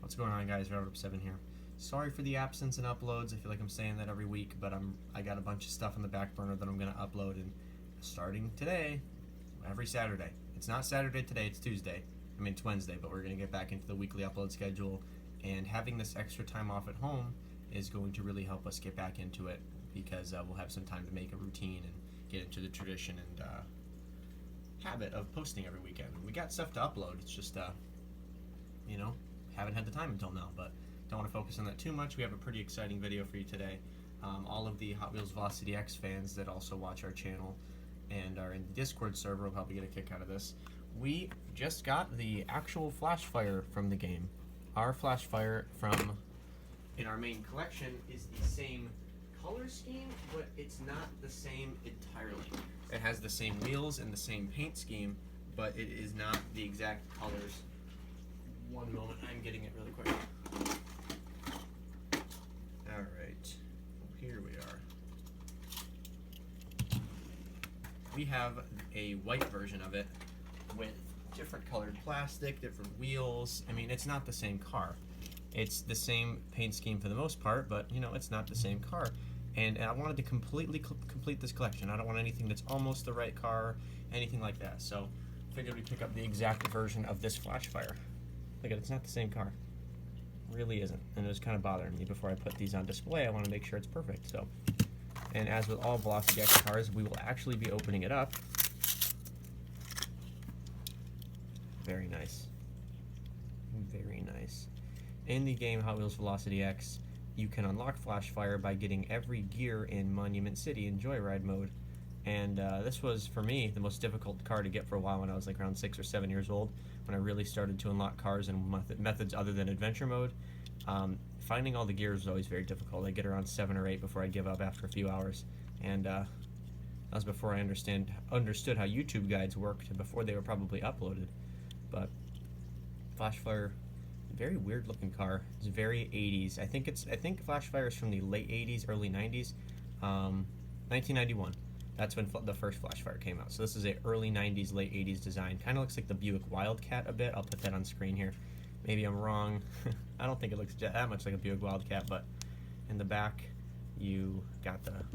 What's going on, guys? Roundup7 here. Sorry for the absence in uploads. I feel like I'm saying that every week, but I got a bunch of stuff on the back burner that I'm going to upload, and starting today, every Saturday. It's not Saturday today, it's Tuesday. I mean, it's Wednesday, but we're going to get back into the weekly upload schedule, and having this extra time off at home is going to really help us get back into it, because we'll have some time to make a routine and get into the tradition and habit of posting every weekend. We got stuff to upload, it's just, you know, haven't had the time until now, but don't want to focus on that too much. We have a pretty exciting video for you today. All of the Hot Wheels Velocity X fans that also watch our channel and are in the Discord server will probably get a kick out of this. We just got the actual Flashfire from the game. Our Flashfire from in our main collection is the same color scheme, but it's not the same entirely. It has the same wheels and the same paint scheme, but it is not the exact colors. One moment, I'm getting it really quick. Alright, here we are. We have a white version of it with different colored plastic, different wheels. I mean, it's not the same car. It's the same paint scheme for the most part, but you know, it's not the same car. And I wanted to completely complete this collection. I don't want anything that's almost the right car, anything like that. So I figured we'd pick up the exact version of this Flashfire. Look at it, it's not the same car. It really isn't. And it was kind of bothering me before I put these on display. I want to make sure it's perfect. So, and as with all Velocity X cars, we will actually be opening it up. Very nice. Very nice. In the game Hot Wheels Velocity X, you can unlock Flashfire by getting every gear in Monument City in Joyride mode. And this was, for me, the most difficult car to get for a while when I was like around 6 or 7 years old, when I really started to unlock cars in methods other than adventure mode. Finding all the gears was always very difficult. I'd get around 7 or 8 before I'd give up after a few hours. And that was before I understood how YouTube guides worked, before they were probably uploaded. But Flashfire, very weird looking car. It's very 80s. I think Flashfire is from the late 80s, early 90s, 1991. That's when the first Flashfire came out. So this is a early 90s, late 80s design. Kind of looks like the Buick Wildcat a bit. I'll put that on screen here. Maybe I'm wrong. I don't think it looks that much like a Buick Wildcat, but in the back you got the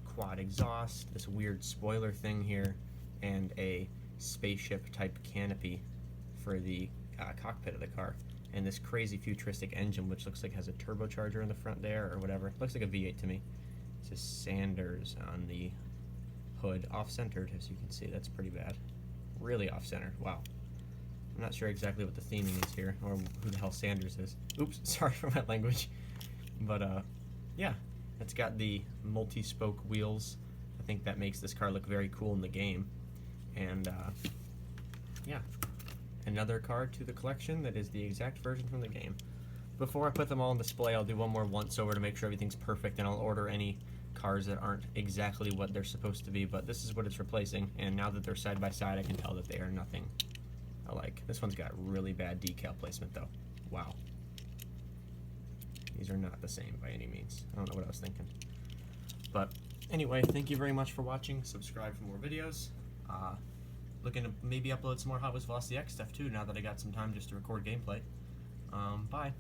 quad exhaust, this weird spoiler thing here, and a spaceship type canopy for the cockpit of the car. And this crazy futuristic engine, which looks like it has a turbocharger in the front there or whatever. It looks like a V8 to me. It says Sanders on the hood, off-centered, as you can see. That's pretty bad. Really off-centered. Wow. I'm not sure exactly what the theming is here, or who the hell Sanders is. Oops, sorry for my language. But yeah, it's got the multi-spoke wheels. I think that makes this car look very cool in the game. And yeah, another car to the collection that is the exact version from the game. Before I put them all on display, I'll do one more once over to make sure everything's perfect, and I'll order any cars that aren't exactly what they're supposed to be, but this is what it's replacing, and now that they're side by side, I can tell that they are nothing alike. This one's got really bad decal placement though. Wow. These are not the same by any means. I don't know what I was thinking. But anyway, thank you very much for watching. Subscribe for more videos. Looking to maybe upload some more Hot Wheels Velocity X stuff too, now that I got some time just to record gameplay. Bye.